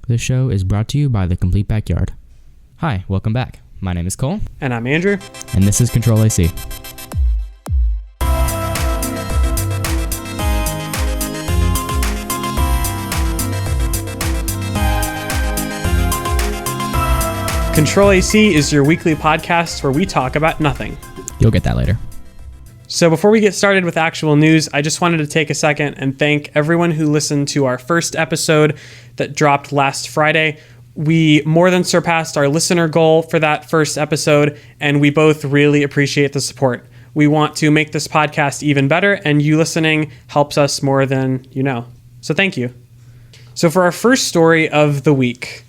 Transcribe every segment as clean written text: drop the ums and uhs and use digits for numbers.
This show is brought to you by The Complete Backyard. Hi, welcome back. My name is Cole. And I'm Andrew. And this is CTRL-AC. CTRL-AC is your weekly podcast where we talk about nothing. You'll get that later. So before we get started with actual news, I just wanted to take a second and thank everyone who listened to our first episode that dropped last Friday. We more than surpassed our listener goal for that first episode, and we both really appreciate the support. We want to make this podcast even better, and you listening helps us more than you know. So thank you. So for our first story of the week,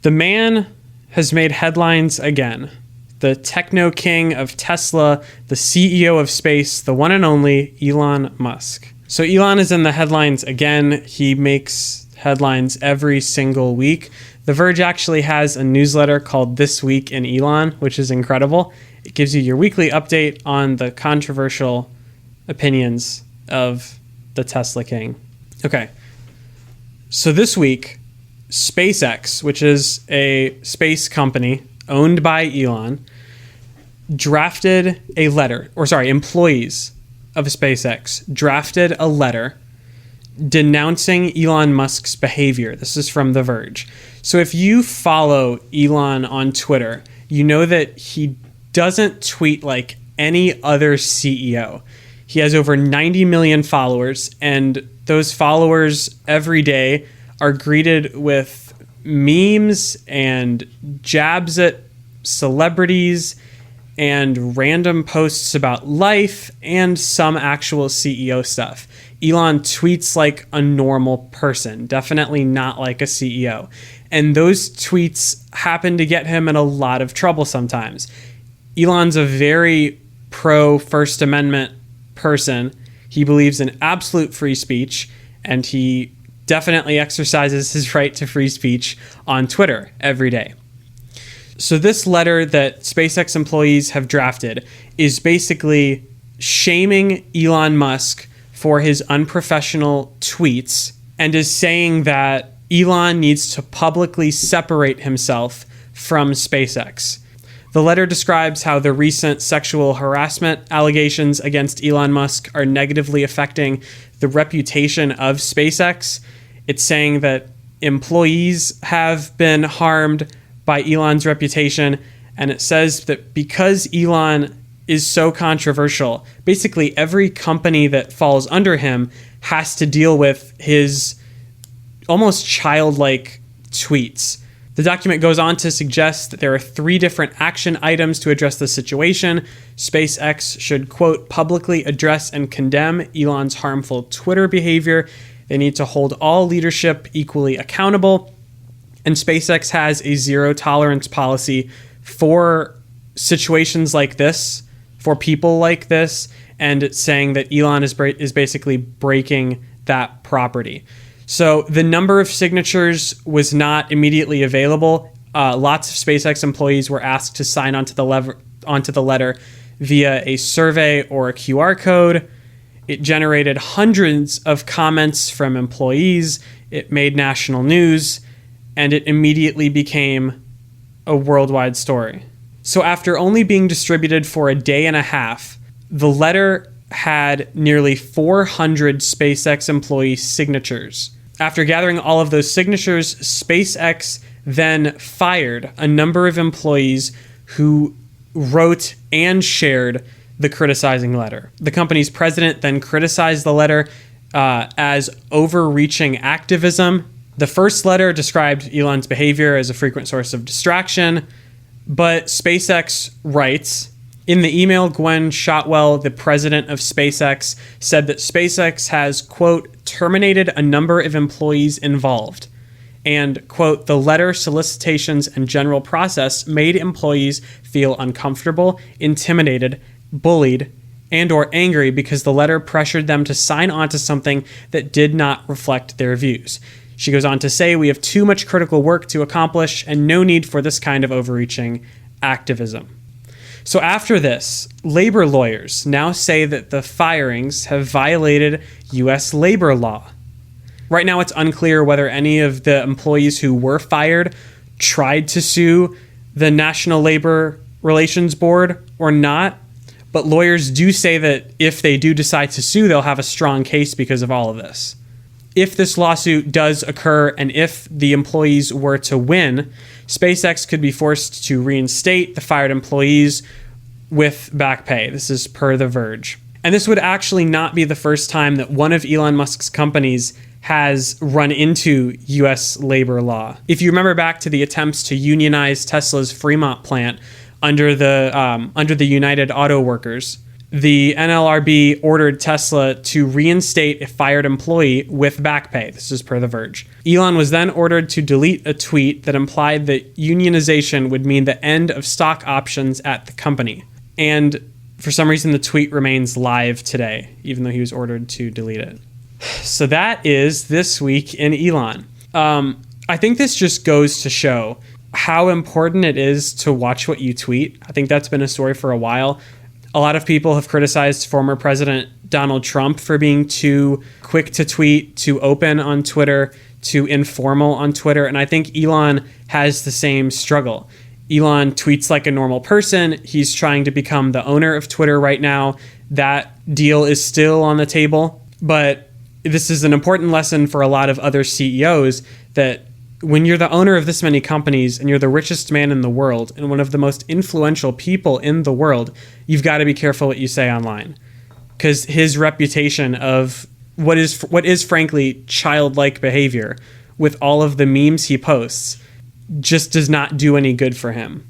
the man has made headlines again. The techno king of Tesla, the CEO of space, the one and only Elon Musk. So Elon is in the headlines again. He makes headlines every single week. The Verge actually has a newsletter called This Week in Elon, which is incredible. It gives you your weekly update on the controversial opinions of the Tesla king. Okay, so this week, SpaceX, which is a space company owned by Elon, employees of SpaceX drafted a letter denouncing Elon Musk's behavior. This is from The Verge. So if you follow Elon on Twitter, you know that he doesn't tweet like any other CEO. He has over 90 million followers, and those followers every day are greeted with memes and jabs at celebrities and random posts about life and some actual CEO stuff. Elon tweets like a normal person, definitely not like a CEO. And those tweets happen to get him in a lot of trouble sometimes. Elon's a very pro First Amendment person. He believes in absolute free speech, and he definitely exercises his right to free speech on Twitter every day. So this letter that SpaceX employees have drafted is basically shaming Elon Musk for his unprofessional tweets and is saying that Elon needs to publicly separate himself from SpaceX. The letter describes how the recent sexual harassment allegations against Elon Musk are negatively affecting the reputation of SpaceX. It's saying that employees have been harmed by Elon's reputation, and it says that because Elon is so controversial, basically every company that falls under him has to deal with his almost childlike tweets. The document goes on to suggest that there are 3 different action items to address the situation. SpaceX should, quote, publicly address and condemn Elon's harmful Twitter behavior. They need to hold all leadership equally accountable. And SpaceX has a zero tolerance policy for situations like this, for people like this, and it's saying that Elon is basically breaking that property. So the number of signatures was not immediately available. Lots of SpaceX employees were asked to sign onto the letter via a survey or a QR code. It generated hundreds of comments from employees. It made national news, and it immediately became a worldwide story. So after only being distributed for a day and a half, the letter had nearly 400 SpaceX employee signatures. After gathering all of those signatures, SpaceX then fired a number of employees who wrote and shared the criticizing letter. The company's president then criticized the letter as overreaching activism. The first letter described Elon's behavior as a frequent source of distraction, but SpaceX writes, in the email, Gwen Shotwell, the president of SpaceX, said that SpaceX has, quote, terminated a number of employees involved, and, quote, the letter, solicitations, and general process made employees feel uncomfortable, intimidated, bullied, and or angry because the letter pressured them to sign on to something that did not reflect their views. She goes on to say, we have too much critical work to accomplish and no need for this kind of overreaching activism. So after this, labor lawyers now say that the firings have violated U.S. labor law. Right now, it's unclear whether any of the employees who were fired tried to sue the National Labor Relations Board or not. But lawyers do say that if they do decide to sue, they'll have a strong case because of all of this. If this lawsuit does occur and if the employees were to win, SpaceX could be forced to reinstate the fired employees with back pay. This is per The Verge. And this would actually not be the first time that one of Elon Musk's companies has run into U.S. labor law. If you remember back to the attempts to unionize Tesla's Fremont plant under the United Auto Workers, the NLRB ordered Tesla to reinstate a fired employee with back pay. This is per The Verge. Elon was then ordered to delete a tweet that implied that unionization would mean the end of stock options at the company. And for some reason, the tweet remains live today, even though he was ordered to delete it. So that is This Week in Elon. I think this just goes to show how important it is to watch what you tweet. I think that's been a story for a while. A lot of people have criticized former President Donald Trump for being too quick to tweet, too open on Twitter, too informal on Twitter. And I think Elon has the same struggle. Elon tweets like a normal person. He's trying to become the owner of Twitter right now. That deal is still on the table. But this is an important lesson for a lot of other CEOs that when you're the owner of this many companies and you're the richest man in the world and one of the most influential people in the world, you've got to be careful what you say online. Because his reputation of what is frankly childlike behavior with all of the memes he posts just does not do any good for him.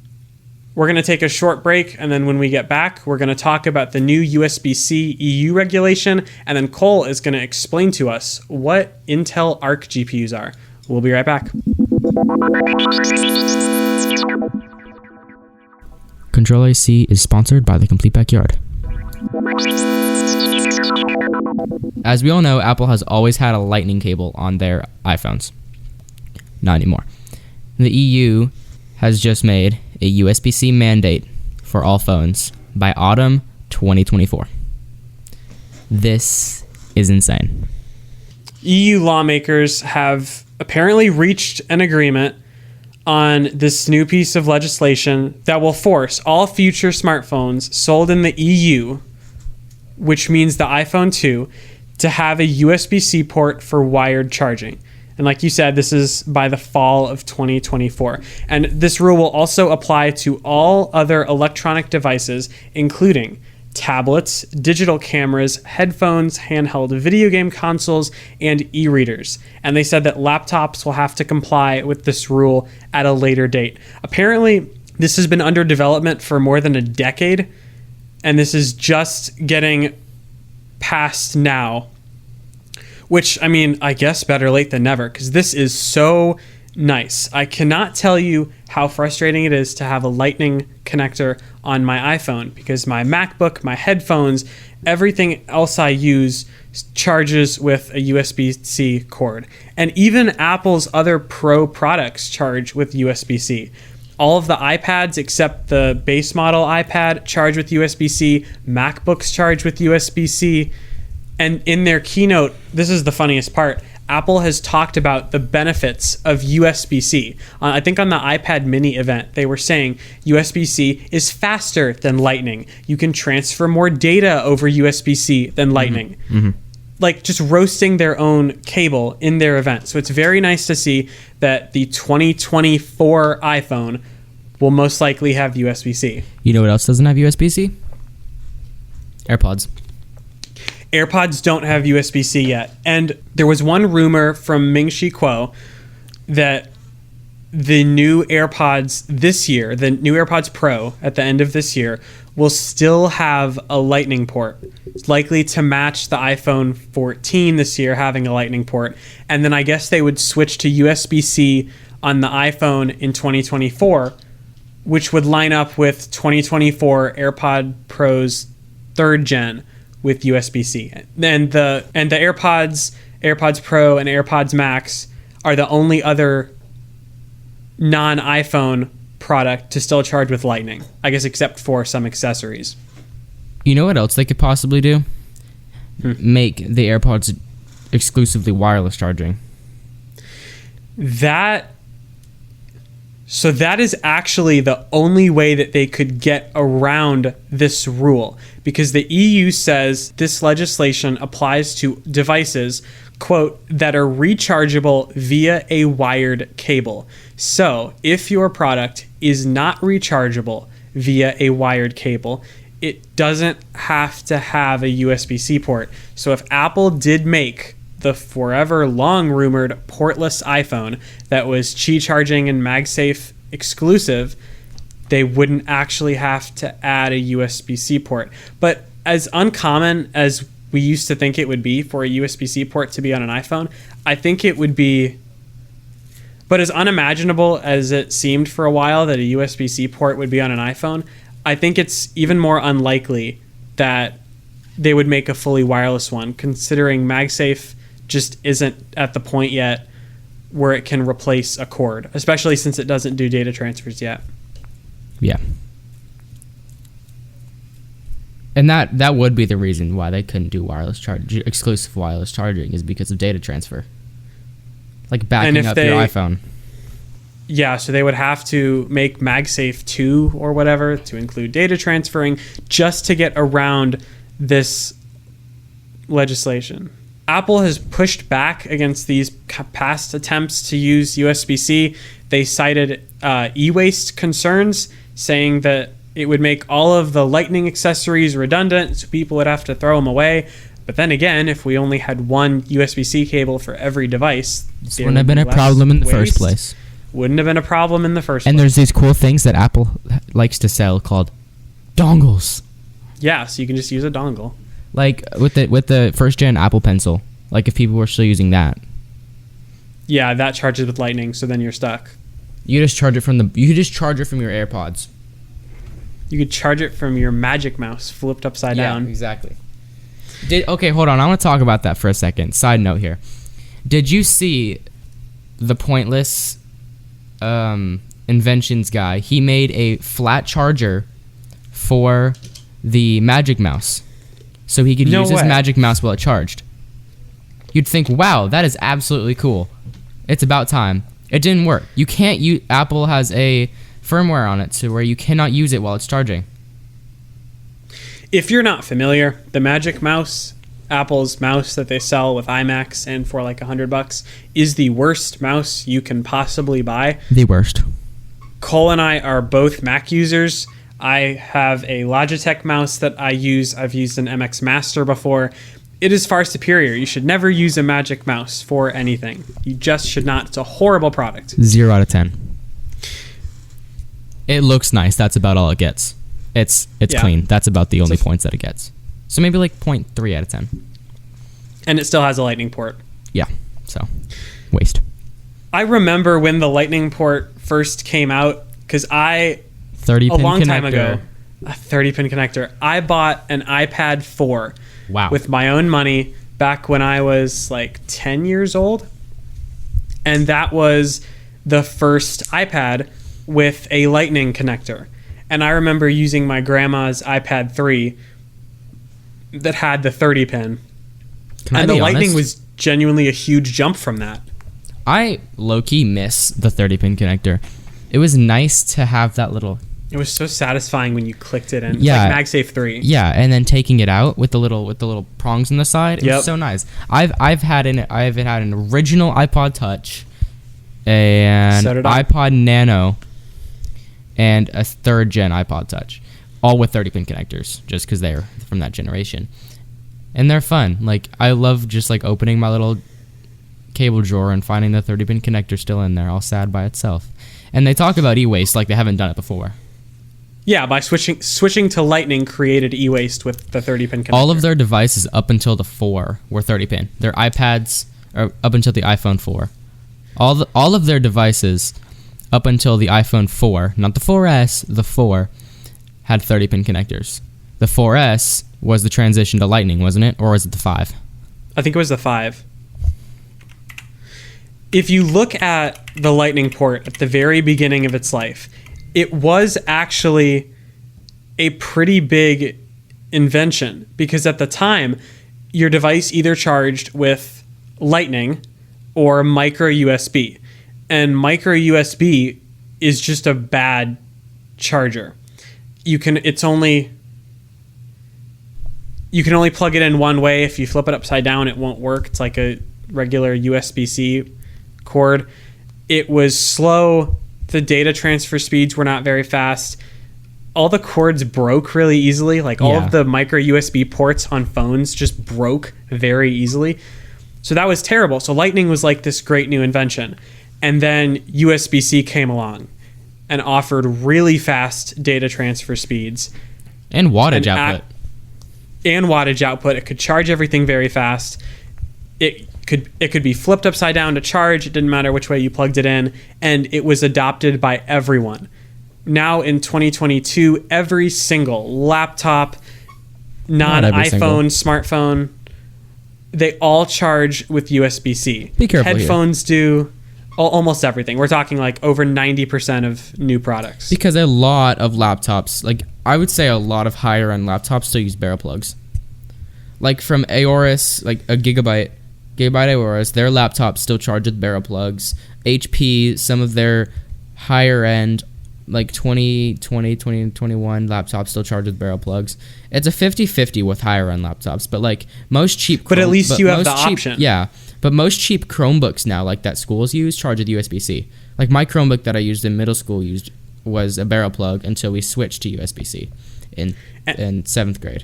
We're going to take a short break, and then when we get back, we're going to talk about the new USB-C EU regulation, and then Cole is going to explain to us what Intel Arc GPUs are. We'll be right back. CTRL-AC is sponsored by The Complete Backyard. As we all know, Apple has always had a lightning cable on their iPhones. Not anymore. The EU has just made a USB-C mandate for all phones by autumn 2024. This is insane. EU lawmakers have apparently reached an agreement on this new piece of legislation that will force all future smartphones sold in the EU, which means the iPhone 2, to have a USB-C port for wired charging. And like you said, this is by the fall of 2024. And this rule will also apply to all other electronic devices, including tablets, digital cameras, headphones, handheld video game consoles, and e-readers. And they said that laptops will have to comply with this rule at a later date. Apparently, this has been under development for more than a decade, and this is just getting passed now. Which, I mean, I guess better late than never, because this is so nice. I cannot tell you how frustrating it is to have a lightning connector on my iPhone, because my MacBook, my headphones, everything else I use charges with a USB-C cord. And even Apple's other Pro products charge with USB-C. All of the iPads except the base model iPad charge with USB-C. MacBooks charge with USB-C. And in their keynote, this is the funniest part, Apple has talked about the benefits of USB-C. I think on the iPad mini event, they were saying USB-C is faster than Lightning. You can transfer more data over USB-C than Lightning. Mm-hmm. Like just roasting their own cable in their event. So it's very nice to see that the 2024 iPhone will most likely have USB-C. You know what else doesn't have USB-C? AirPods. AirPods don't have USB-C yet. And there was one rumor from Ming-Chi Kuo that the new AirPods this year, the new AirPods Pro at the end of this year, will still have a Lightning port. It's likely to match the iPhone 14 this year having a Lightning port. And then I guess they would switch to USB-C on the iPhone in 2024, which would line up with 2024 AirPod Pro's third gen with USB-C. And the AirPods Pro and AirPods Max are the only other non-iPhone product to still charge with Lightning, I guess, except for some accessories. You know what else they could possibly do? Make the AirPods exclusively wireless charging. So that is actually the only way that they could get around this rule, because the EU says this legislation applies to devices, quote, that are rechargeable via a wired cable. So if your product is not rechargeable via a wired cable, it doesn't have to have a USB-C port. So if Apple did make the forever long rumored portless iPhone that was Qi charging and MagSafe exclusive, they wouldn't actually have to add a USB-C port. But as uncommon as we used to think it would be for a USB-C port to be on an iPhone, I think it would be, but as unimaginable as it seemed for a while that a USB-C port would be on an iPhone, I think it's even more unlikely that they would make a fully wireless one, considering MagSafe just isn't at the point yet where it can replace a cord, especially since it doesn't do data transfers yet. Yeah. And that would be the reason why they couldn't do exclusive wireless charging, is because of data transfer. Like backing up your iPhone. Yeah, so they would have to make MagSafe 2 or whatever to include data transferring just to get around this legislation. Apple has pushed back against these past attempts to use USB-C. They cited e-waste concerns, saying that it would make all of the Lightning accessories redundant, so people would have to throw them away. But then again, if we only had one USB-C cable for every device, this wouldn't have been a problem in the first place. Wouldn't have been a problem in the first place. And there's these cool things that Apple likes to sell called dongles. Yeah, so you can just use a dongle. Like with the first gen Apple Pencil, like if people were still using that. Yeah, that charges with Lightning, so then you're stuck. You could just charge it from your AirPods. You could charge it from your Magic Mouse flipped upside down. Yeah, exactly. Okay, hold on. I want to talk about that for a second. Side note here. Did you see the Pointless Inventions guy? He made a flat charger for the Magic Mouse, so he could use his Magic Mouse while it charged. You'd think, wow, that is absolutely cool. It's about time. It didn't work. You can't use. Apple has a firmware on it to where you cannot use it while it's charging. If you're not familiar, the Magic Mouse, Apple's mouse that they sell with iMacs and for like $100, is the worst mouse you can possibly buy. The worst. Cole and I are both Mac users. I have a Logitech mouse that I use. I've used an MX Master before. It is far superior. You should never use a Magic Mouse for anything. You just should not. It's a horrible product. 0 out of 10. It looks nice. That's about all it gets. It's clean. That's about the only points that it gets. So maybe like 0.3 out of 10. And it still has a Lightning port. Yeah. So, waste. I remember when the Lightning port first came out, because 30-pin a long connector. time ago, a 30-pin connector. I bought an iPad 4 with my own money back when I was like 10 years old. And that was the first iPad with a Lightning connector. And I remember using my grandma's iPad 3 that had the 30-pin. And the Lightning was genuinely a huge jump from that. I low-key miss the 30-pin connector. It was nice to have that little... It was so satisfying when you clicked it in. Yeah. Like MagSafe 3. Yeah, and then taking it out with the little prongs on the side. It was so nice. I've had an original iPod Touch, an iPod Nano, and a 3rd gen iPod Touch, all with 30-pin connectors, just because they're from that generation, and they're fun. Like, I love just like opening my little cable drawer and finding the 30-pin connector still in there, all sad by itself. And they talk about e-waste like they haven't done it before. Yeah, by switching to Lightning created e-waste with the 30-pin connector. All of their devices up until the 4 were 30-pin. Their iPads are up until the iPhone 4. All of their devices up until the iPhone 4, not the 4S, the 4, had 30-pin connectors. The 4S was the transition to Lightning, wasn't it? Or was it the 5? I think it was the 5. If you look at the Lightning port at the very beginning of its life, it was actually a pretty big invention, because at the time, your device either charged with Lightning or micro USB. And micro USB is just a bad charger. You can only plug it in one way. If you flip it upside down, it won't work. It's like a regular USB-C cord. It was slow. The data transfer speeds were not very fast. All the cords broke really easily. Like all of the micro USB ports on phones just broke very easily. So that was terrible. So Lightning was like this great new invention. And then USB-C came along and offered really fast data transfer speeds. And wattage output. And wattage output. It could charge everything very fast. It could be flipped upside down to charge. It didn't matter which way you plugged it in. And it was adopted by everyone. Now in 2022, every single laptop, non-iPhone, smartphone, they all charge with USB-C. Be careful Headphones do almost everything. We're talking like over 90% of new products. Because a lot of laptops, like I would say a lot of higher end laptops still use barrel plugs. Like from Aorus, like a Gigabyte Aorus, their laptops still charge with barrel plugs. HP, some of their higher end like 2021 laptops still charge with barrel plugs. It's a 50-50 with higher end laptops, but like most cheap But at least you have the option. Yeah. But most cheap Chromebooks now, like that schools use, charge with USB-C. Like my Chromebook that I used in middle school was a barrel plug until we switched to USB-C in 7th grade.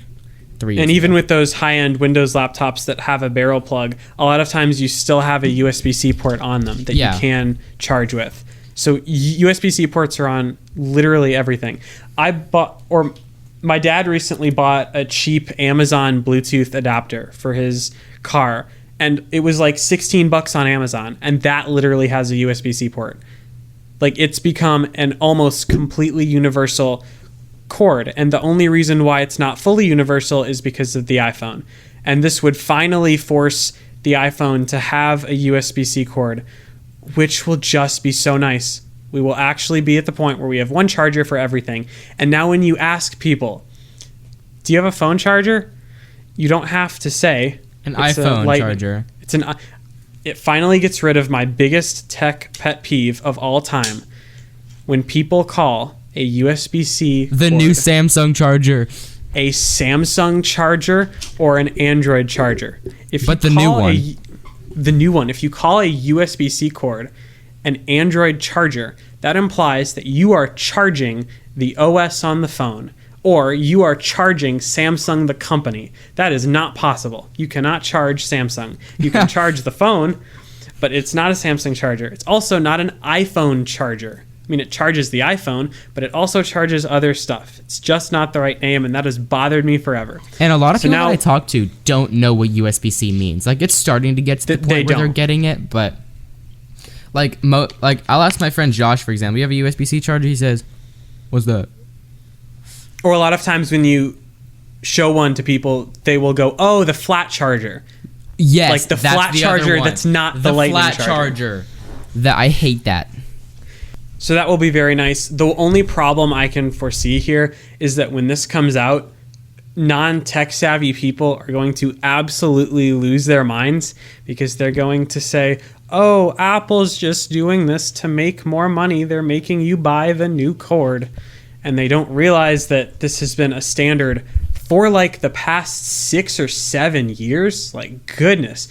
3 years and even ago. with those high-end Windows laptops that have a barrel plug, a lot of times you still have a USB-C port on them that you can charge with. So USB-C ports are on literally everything. My dad recently bought a cheap Amazon Bluetooth adapter for his car, and it was like $16 on Amazon, and that literally has a USB-C port. Like it's become an almost completely universal cord, and the only reason why it's not fully universal is because of the iPhone. And this would finally force the iPhone to have a USB-C cord, which will just be so nice. We will actually be at the point where we have one charger for everything. And now when you ask people, do you have a phone charger? You don't have to say an iPhone charger. It finally gets rid of my biggest tech pet peeve of all time. When people call a USB-C the cord new Samsung charger, a Samsung charger or an Android charger. The new one. If you call a USB-C cord an Android charger, that implies that you are charging the OS on the phone, or you are charging Samsung the company. That is not possible. You cannot charge Samsung. You can charge the phone, but it's not a Samsung charger. It's also not an iPhone charger. I mean, it charges the iPhone, but it also charges other stuff. It's just not the right name, and that has bothered me forever. And a lot of people that I talk to don't know what USB-C means. Like, it's starting to get to the point where they're getting it, but like I'll ask my friend Josh, for example, you have a USB-C charger? He says, what's that? Or a lot of times when you show one to people, they will go, oh, the flat charger. Yes, like the flat charger that's not the lightning flat charger. That I hate that. So that will be very nice. The only problem I can foresee here is that when this comes out, non-tech savvy people are going to absolutely lose their minds because they're going to say, oh, Apple's just doing this to make more money. They're making you buy the new cord. And they don't realize that this has been a standard for like the past 6 or 7 years. Like, goodness.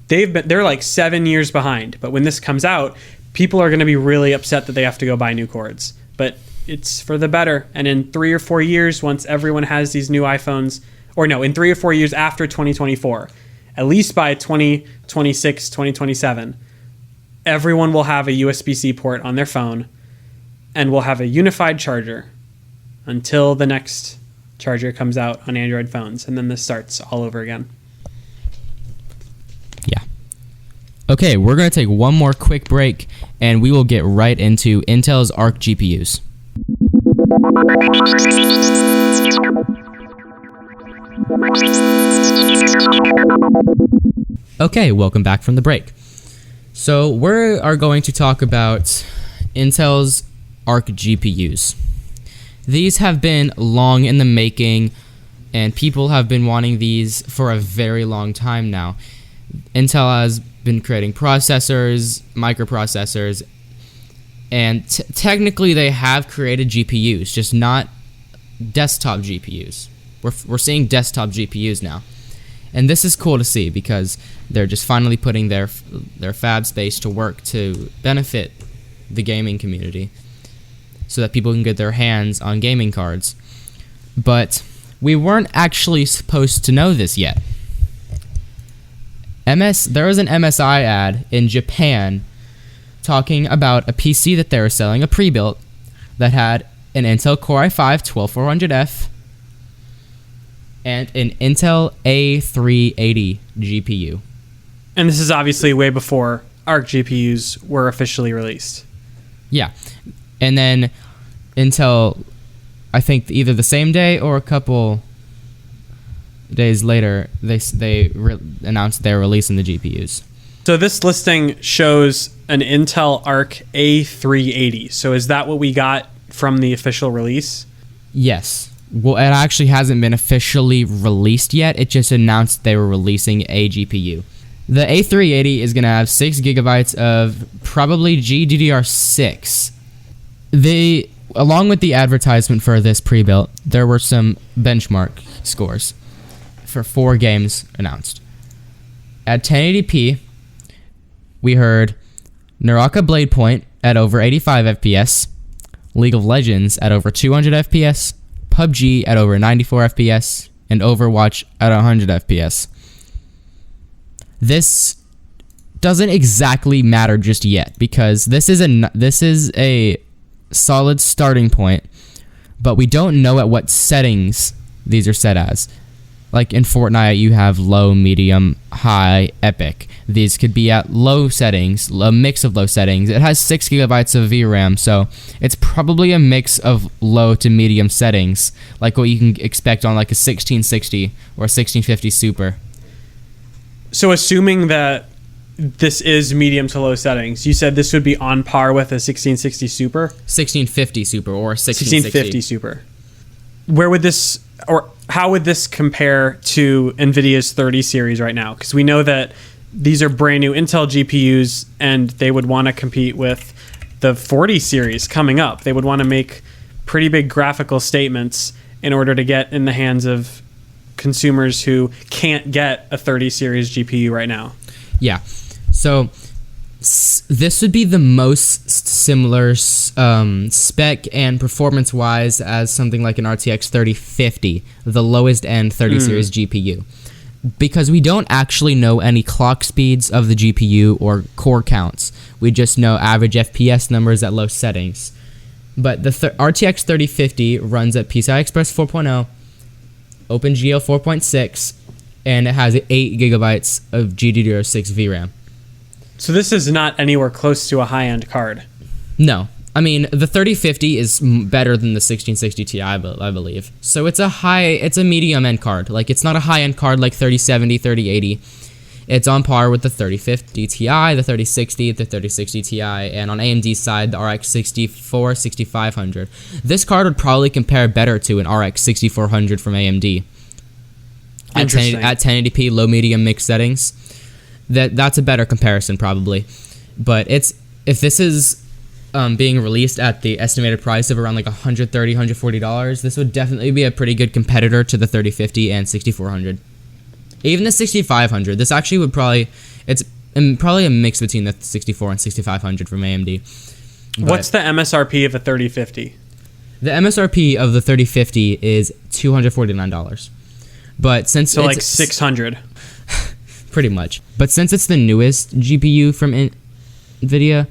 They're like 7 years behind. But when this comes out, people are going to be really upset that they have to go buy new cords. But it's for the better. And in 3 or 4 years, once everyone has these new iPhones, in 3 or 4 years after 2024, at least by 2026, 2027, everyone will have a USB-C port on their phone and will have a unified charger until the next charger comes out on Android phones. And then this starts all over again. Yeah. Okay, we're going to take one more quick break, and we will get right into Intel's Arc GPUs. Okay, welcome back from the break. So we are going to talk about Intel's Arc GPUs. These have been long in the making, and people have been wanting these for a very long time now. Intel has been creating processors, microprocessors, and technically they have created GPUs, just not desktop GPUs. We're seeing desktop GPUs now. And this is cool to see because they're just finally putting their fab space to work to benefit the gaming community so that people can get their hands on gaming cards. But we weren't actually supposed to know this yet. There was an MSI ad in Japan talking about a PC that they were selling, a pre-built, that had an Intel Core i5-12400F and an Intel A380 GPU. And this is obviously way before ARC GPUs were officially released. Yeah. And then Intel, I think either the same day or a couple days later, they announced they're releasing the GPUs. So this listing shows an Intel Arc A380. So is that what we got from the official release? Yes. Well, it actually hasn't been officially released yet. It just announced they were releasing a GPU. The A380 is going to have 6 gigabytes of probably GDDR6. Along with the advertisement for this pre-built, there were some benchmark scores for 4 games announced. At 1080p, we heard Naraka Blade Point at over 85 FPS, League of Legends at over 200 FPS, PUBG at over 94 FPS, and Overwatch at 100 FPS. This doesn't exactly matter just yet because this is a solid starting point, but we don't know at what settings these are set as. Like in Fortnite, you have low, medium, high, epic. These could be at low settings, a mix of low settings. It has 6 gigabytes of VRAM, so it's probably a mix of low to medium settings, like what you can expect on like a 1660 or a 1650 Super. So assuming that this is medium to low settings, you said this would be on par with a 1660 Super? 1650 Super or a 1660. 1650 Super. Where would this, or how would this compare to NVIDIA's 30 series right now? Because we know that these are brand new Intel GPUs and they would want to compete with the 40 series coming up. They would want to make pretty big graphical statements in order to get in the hands of consumers who can't get a 30 series GPU right now. Yeah. So this would be the most similar spec and performance-wise as something like an RTX 3050, the lowest end 30 series GPU. Because we don't actually know any clock speeds of the GPU or core counts. We just know average FPS numbers at low settings. But the RTX 3050 runs at PCI Express 4.0, OpenGL 4.6, and it has 8 gigabytes of GDDR6 VRAM. So this is not anywhere close to a high-end card. No. I mean, the 3050 is better than the 1660 Ti, I believe. So it's a medium-end card. Like, it's not a high-end card like 3070, 3080. It's on par with the 3050 Ti, the 3060, the 3060 Ti, and on AMD's side, the RX 6500. This card would probably compare better to an RX 6400 from AMD. At 1080p, low, medium, mixed settings. That's a better comparison probably, but if this is being released at the estimated price of around like $130, $140, this would definitely be a pretty good competitor to the 3050 and 6400. Even the 6500, this actually would probably a mix between the 64 and 6500 from AMD. What's the MSRP of a 3050? The MSRP of the 3050 is $249, but since so like 600. Pretty much. But since it's the newest GPU from NVIDIA,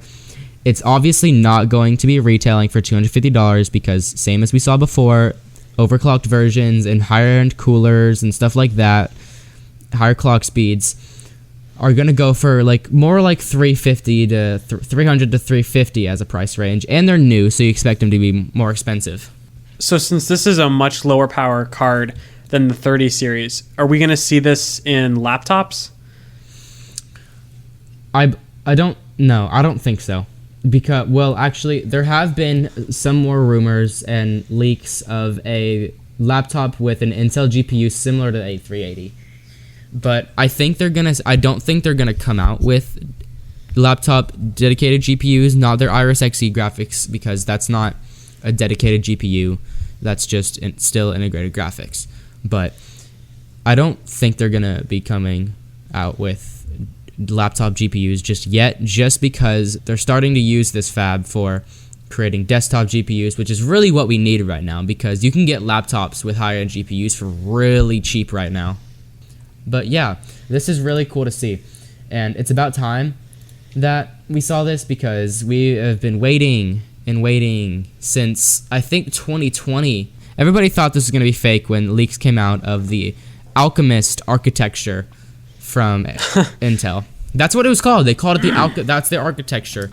it's obviously not going to be retailing for $250 because, same as we saw before, overclocked versions and higher-end coolers and stuff like that, higher clock speeds, are going to go for more like $350 to $300 to $350 as a price range. And they're new, so you expect them to be more expensive. So since this is a much lower power card than the 30 series, are we going to see this in laptops? I don't know. I don't think so. Because, well, actually, there have been some more rumors and leaks of a laptop with an Intel GPU similar to the A380. But I don't think they're gonna come out with laptop dedicated GPUs, not their Iris Xe graphics, because that's not a dedicated GPU. That's just still integrated graphics. But I don't think they're gonna be coming out with laptop GPUs just yet, just because they're starting to use this fab for creating desktop GPUs, which is really what we need right now, because you can get laptops with higher-end GPUs for really cheap right now. But yeah, this is really cool to see, and it's about time that we saw this, because we have been waiting and waiting since, I think, 2020. Everybody thought this was going to be fake when leaks came out of the Alchemist architecture from Intel. That's what it was called. They called it that's their architecture.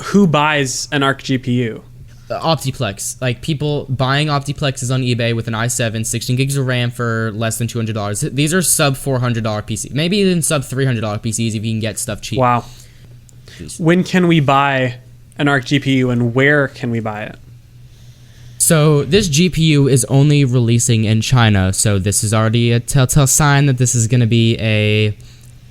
Who buys an Arc GPU? Optiplex. Like, people buying Optiplexes on eBay with an i7, 16 gigs of RAM for less than $200. These are sub $400 PCs. Maybe even sub $300 PCs if you can get stuff cheap. Wow. When can we buy an Arc GPU, and where can we buy it? So this GPU is only releasing in China, so this is already a telltale sign that this is going to be a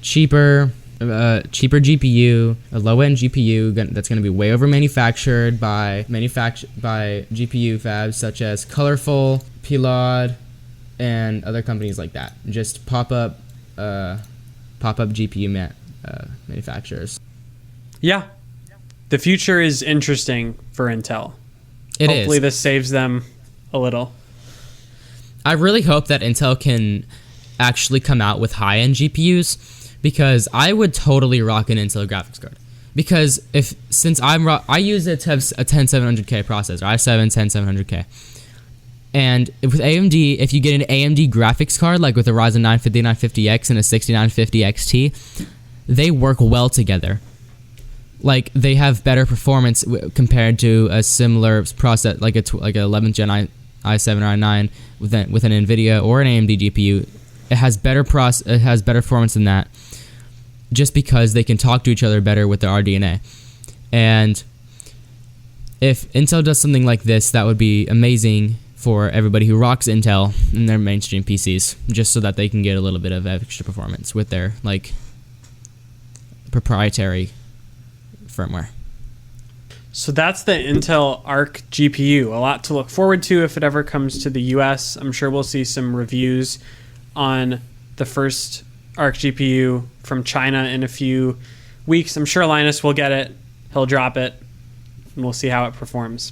cheaper GPU, a low-end GPU that's going to be way over manufactured by GPU fabs such as Colorful, Pilod, and other companies like that. Just pop-up GPU manufacturers. Yeah, the future is interesting for Intel. Hopefully this saves them a little. I really hope that Intel can actually come out with high-end GPUs, because I would totally rock an Intel graphics card. Because I use a 10700K processor, i7 10700K, and with AMD, if you get an AMD graphics card like with a Ryzen 9 5950X and a 6950 XT, they work well together. Like, they have better performance compared to a similar process, like a 11th gen i7 or i9 with an NVIDIA or an AMD GPU. It has better performance than that, just because they can talk to each other better with their RDNA. And if Intel does something like this, that would be amazing for everybody who rocks Intel in their mainstream PCs, just so that they can get a little bit of extra performance with their proprietary firmware. So that's the Intel Arc GPU. A lot to look forward to if it ever comes to the US. I'm sure we'll see some reviews on the first Arc GPU from China in a few weeks. I'm sure Linus will get it. He'll drop it, and we'll see how it performs.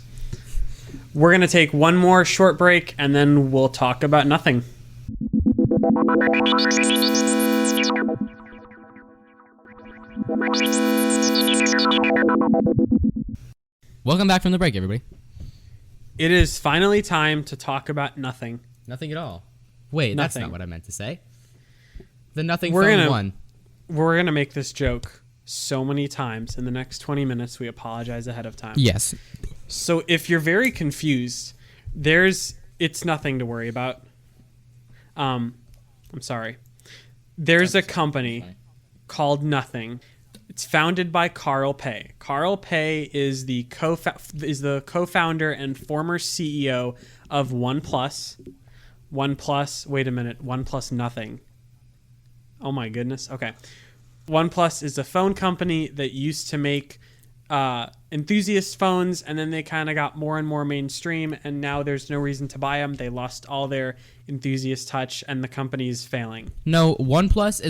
We're going to take one more short break, and then we'll talk about nothing. Welcome back from the break, everybody. It is finally time to talk about nothing. Nothing at all. Wait, Nothing. That's not what I meant to say. The nothing phone one. We're going to make this joke so many times in the next 20 minutes. We apologize ahead of time. Yes. So if you're very confused, it's nothing to worry about. I'm sorry. There's a company called Nothing. It's founded by Carl Pei. Carl Pei is the co-founder and former CEO of OnePlus. OnePlus Nothing. Oh my goodness. Okay. OnePlus is a phone company that used to make enthusiast phones, and then they kind of got more and more mainstream, and now there's no reason to buy them. They lost all their enthusiast touch, and the company is failing. No, OnePlus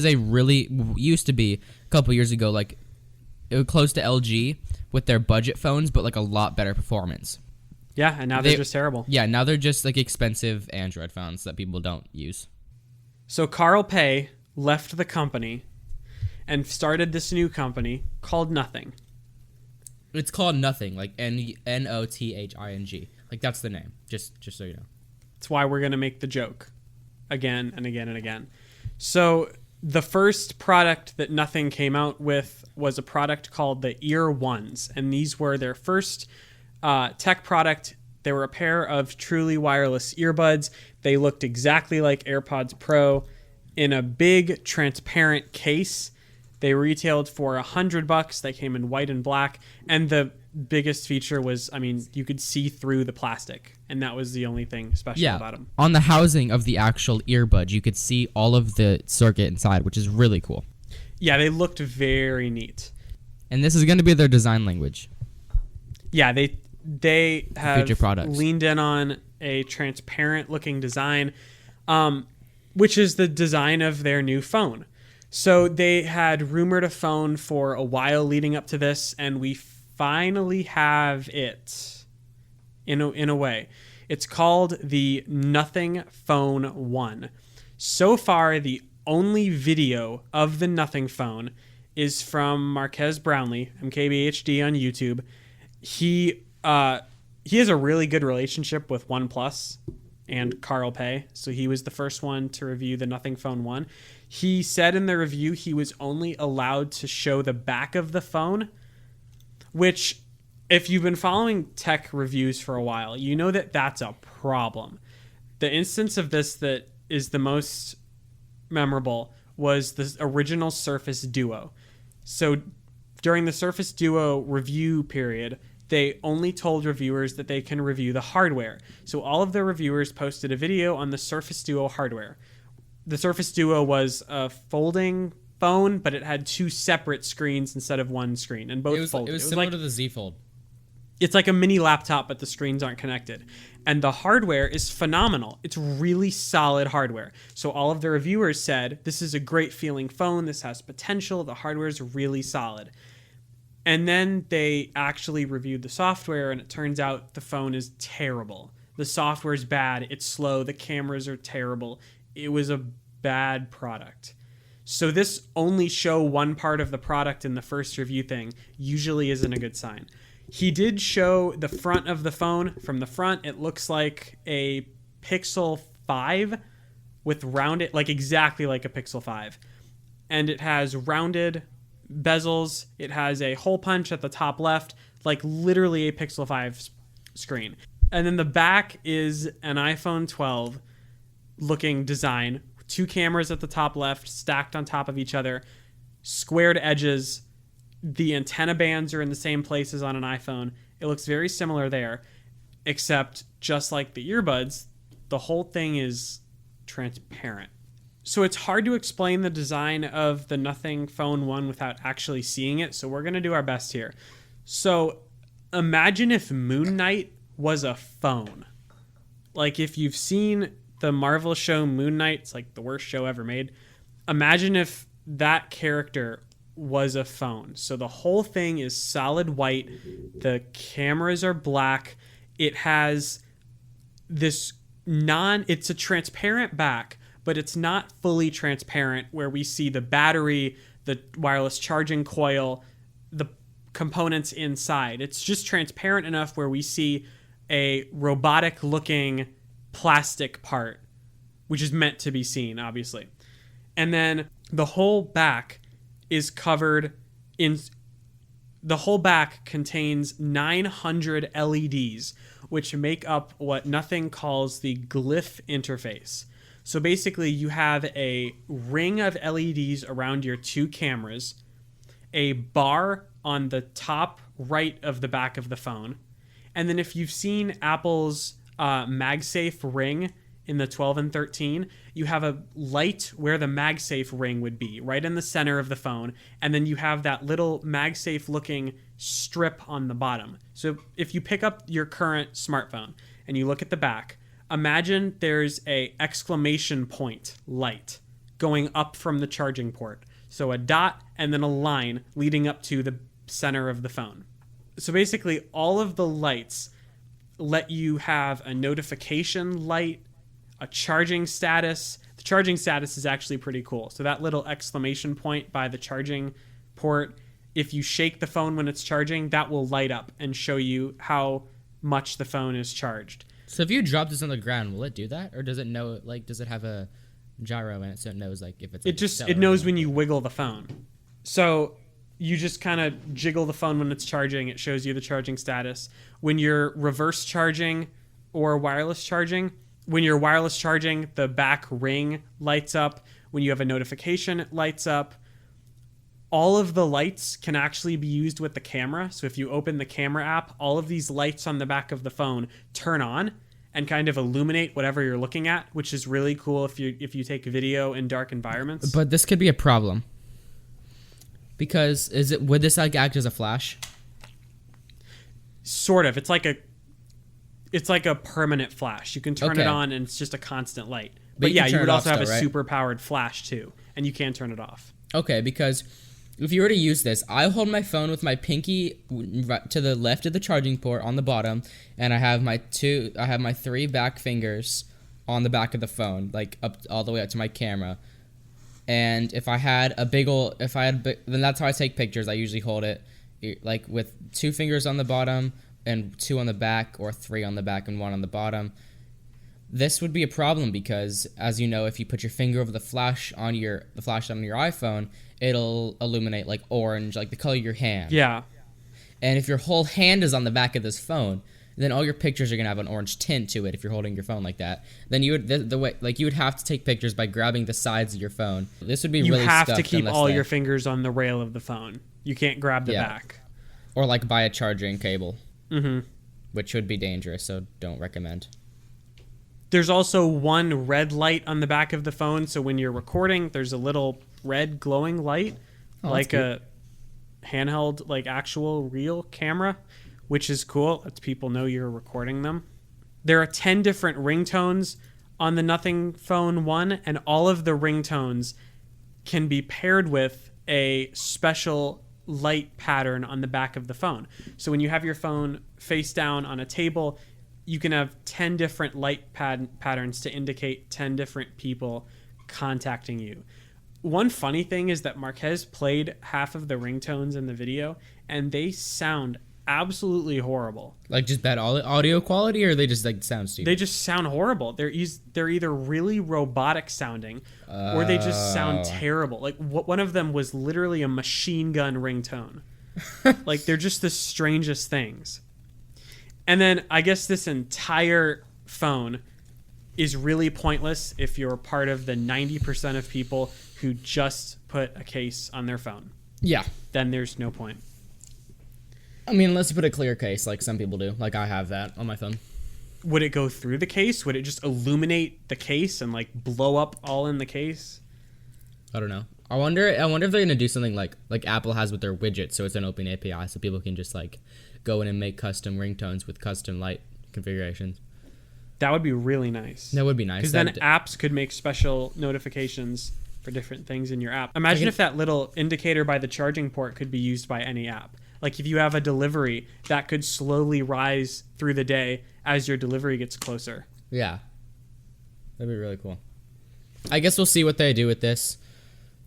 used to be a couple years ago, like, it was close to LG with their budget phones, but like a lot better performance. Yeah, and now they're just terrible. Yeah, now they're just like expensive Android phones that people don't use. So Carl Pei left the company and started this new company called Nothing. It's called Nothing, like Nothing. Like, that's the name, just so you know. That's why we're going to make the joke again and again and again. So the first product that Nothing came out with was a product called the Ear Ones, and these were their first tech product. They were a pair of truly wireless earbuds. They looked exactly like AirPods Pro in a big transparent case. They retailed for $100. They came in white and black, and the biggest feature was, I mean, you could see through the plastic, and that was the only thing special about them. On the housing of the actual earbud, you could see all of the circuit inside, which is really cool. Yeah, they looked very neat. And this is going to be their design language. Yeah, they have leaned in on a transparent looking design, which is the design of their new phone. So they had rumored a phone for a while leading up to this, and we finally have it in a way. It's called the Nothing Phone 1. So far, the only video of the Nothing Phone is from Marquez Brownlee, MKBHD on YouTube. He has a really good relationship with OnePlus and Carl Pei, so he was the first one to review the Nothing Phone 1. He said in the review he was only allowed to show the back of the phone, which, if you've been following tech reviews for a while, you know that that's a problem. The instance of this that is the most memorable was the original Surface Duo. So during the Surface Duo review period, they only told reviewers that they can review the hardware. So all of the reviewers posted a video on the Surface Duo hardware. The Surface Duo was a folding phone, but it had two separate screens instead of one screen, and both folded. It was similar to the Z Fold. It's like a mini laptop, but the screens aren't connected. And the hardware is phenomenal. It's really solid hardware. So all of the reviewers said, this is a great feeling phone. This has potential. The hardware is really solid. And then they actually reviewed the software, and it turns out the phone is terrible. The software is bad. It's slow. The cameras are terrible. It was a bad product. So this only show one part of the product in the first review thing usually isn't a good sign. He did show the front of the phone. From the front, it looks like a Pixel 5 with rounded, like exactly like a Pixel 5. And it has rounded bezels. It has a hole punch at the top left, like literally a Pixel 5 screen. And then the back is an iPhone 12 looking design. Two cameras at the top left stacked on top of each other, squared edges. The antenna bands are in the same place as on an iPhone. It looks very similar there, except just like the earbuds, the whole thing is transparent. So it's hard to explain the design of the Nothing Phone 1 without actually seeing it, so we're going to do our best here. So imagine if Moon Knight was a phone. Like, if you've seen the Marvel show Moon Knight, it's like the worst show ever made. Imagine if that character was a phone. So the whole thing is solid white. The cameras are black. It has this it's a transparent back, but it's not fully transparent where we see the battery, the wireless charging coil, the components inside. It's just transparent enough where we see a robotic looking plastic part, which is meant to be seen, obviously. And then the whole back is covered in... The whole back contains 900 LEDs, which make up what Nothing calls the glyph interface. So basically, you have a ring of LEDs around your two cameras, a bar on the top right of the back of the phone, and then if you've seen Apple's MagSafe ring in the 12 and 13, you have a light where the MagSafe ring would be, right in the center of the phone, and then you have that little MagSafe looking strip on the bottom. So if you pick up your current smartphone and you look at the back, imagine there's a exclamation point light going up from the charging port. So a dot and then a line leading up to the center of the phone. So basically all of the lights let you have a notification light, a charging status. The charging status is actually pretty cool. So that little exclamation point by the charging port, if you shake the phone when it's charging, that will light up and show you how much the phone is charged. So if you drop this on the ground, will it do that? Or does it know, like, does it have a gyro in it so it knows, like, if it's... Like, it knows when you wiggle the phone. So you just kind of jiggle the phone when it's charging. It shows you the charging status. When you're reverse charging or wireless charging, the back ring lights up. When you have a notification, it lights up. all of the lights can actually be used with the camera. So if you open the camera app, all of these lights on the back of the phone turn on and kind of illuminate whatever you're looking at, which is really cool if you take video in dark environments. But this could be a problem. Because would this like act as a flash? Sort of. It's like a permanent flash. You can turn it on and it's just a constant light. But yeah, you would also have a super powered flash too, and you can turn it off. Okay, because if you were to use this, I hold my phone with my pinky to the left of the charging port on the bottom, and I have my 3 back fingers on the back of the phone, like up all the way up to my camera. And if I had then that's how I take pictures. I usually hold it like with 2 fingers on the bottom and 2 on the back, or 3 on the back and 1 on the bottom. This would be a problem because, as you know, if you put your finger over the flash on your iPhone, it'll illuminate like orange, like the color of your hand. Yeah. And if your whole hand is on the back of this phone, then all your pictures are gonna have an orange tint to it. If you're holding your phone like that, then you would you would have to take pictures by grabbing the sides of your phone. This would be really stuffed. You have to keep all your fingers on the rail of the phone. You can't grab the back. Or like buy a charging cable, mm-hmm. which would be dangerous. So don't recommend. There's also one red light on the back of the phone, so when you're recording, there's a little red glowing light, like a handheld, like actual real camera, which is cool. Lets people know you're recording them. There are 10 different ringtones on the Nothing Phone 1, and all of the ringtones can be paired with a special light pattern on the back of the phone. So when you have your phone face down on a table, you can have 10 different light patterns to indicate 10 different people contacting you. One funny thing is that Marquez played half of the ringtones in the video, and they sound absolutely horrible. Like just bad audio quality, or they just like sound stupid? They just sound horrible. They're either really robotic sounding, or they just sound terrible. Like one of them was literally a machine gun ringtone. Like they're just the strangest things. And then I guess this entire phone is really pointless if you're part of the 90% of people who just put a case on their phone. Yeah. Then there's no point. I mean, unless you put a clear case like some people do. Like I have that on my phone. Would it go through the case? Would it just illuminate the case and like blow up all in the case? I don't know. I wonder if they're going to do something like Apple has with their widget, so it's an open API, so people can just like go in and make custom ringtones with custom light configurations. That would be really nice. That would be nice. Because then apps could make special notifications for different things in your app. Imagine if that little indicator by the charging port could be used by any app. Like if you have a delivery, that could slowly rise through the day as your delivery gets closer. Yeah. That'd be really cool. I guess we'll see what they do with this.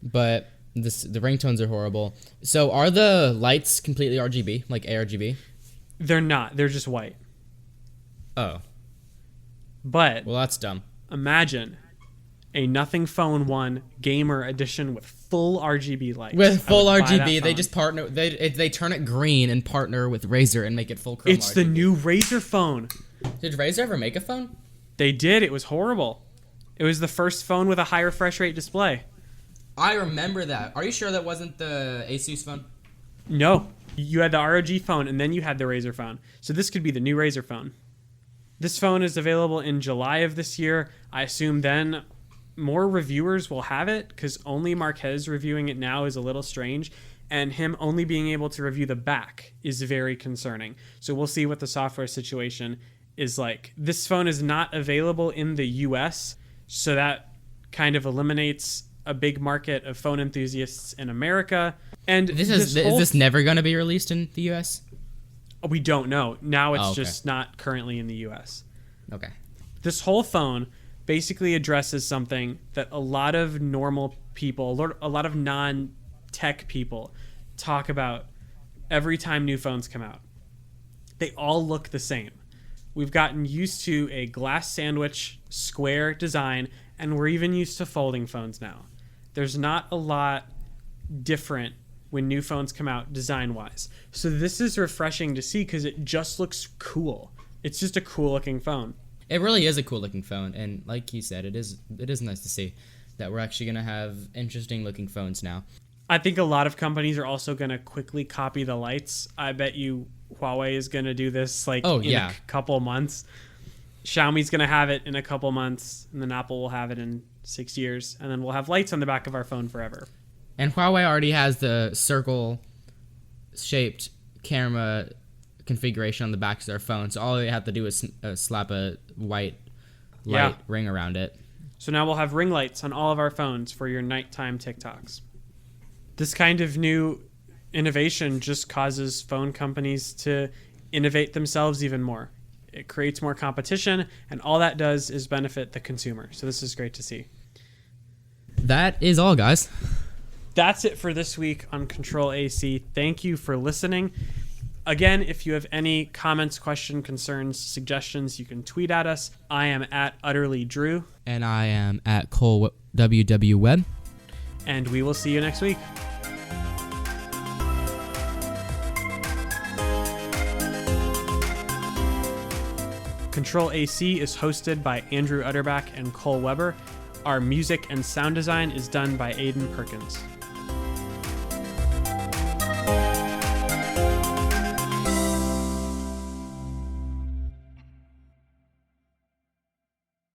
But the ringtones are horrible. So are the lights completely RGB, like ARGB? They're not. They're just white. Oh. But well, that's dumb. Imagine a Nothing Phone 1 Gamer Edition with full RGB lights. With full RGB, they just partner. They turn it green and partner with Razer and make it full chrome. It's RGB. The new Razer phone. Did Razer ever make a phone? They did. It was horrible. It was the first phone with a high refresh rate display. I remember that. Are you sure that wasn't the Asus phone? No. You had the ROG phone, and then you had the Razer phone. So this could be the new Razer phone. This phone is available in July of this year. I assume then more reviewers will have it, because only Marquez reviewing it now is a little strange, and him only being able to review the back is very concerning. So we'll see what the software situation is like. This phone is not available in the US, so that kind of eliminates a big market of phone enthusiasts in America. And is this never going to be released in the US? We don't know. Now it's just not currently in the US. Okay. This whole phone basically addresses something that a lot of normal people, a lot of non-tech people talk about every time new phones come out. They all look the same. We've gotten used to a glass sandwich square design, and we're even used to folding phones now. There's not a lot different when new phones come out design-wise. So this is refreshing to see because it just looks cool. It's just a cool-looking phone. It really is a cool-looking phone, and like you said, it is nice to see that we're actually going to have interesting-looking phones now. I think a lot of companies are also going to quickly copy the lights. I bet you Huawei is going to do this in a couple months. Xiaomi's going to have it in a couple months, and then Apple will have it in 6 years, and then we'll have lights on the back of our phone forever. And Huawei already has the circle-shaped camera configuration on the back of their phone, so all they have to do is slap a white light ring around it. So now we'll have ring lights on all of our phones for your nighttime TikToks. This kind of new innovation just causes phone companies to innovate themselves even more. It creates more competition, and all that does is benefit the consumer. So this is great to see. That is all, guys. That's it for this week on Control-AC. Thank you for listening. Again, if you have any comments, questions, concerns, suggestions, you can tweet at us. I am at UtterlyDrew. And I am at ColeWW. And we will see you next week. Control-AC is hosted by Andrew Utterback and Cole Weber. Our music and sound design is done by Aidan Perkins.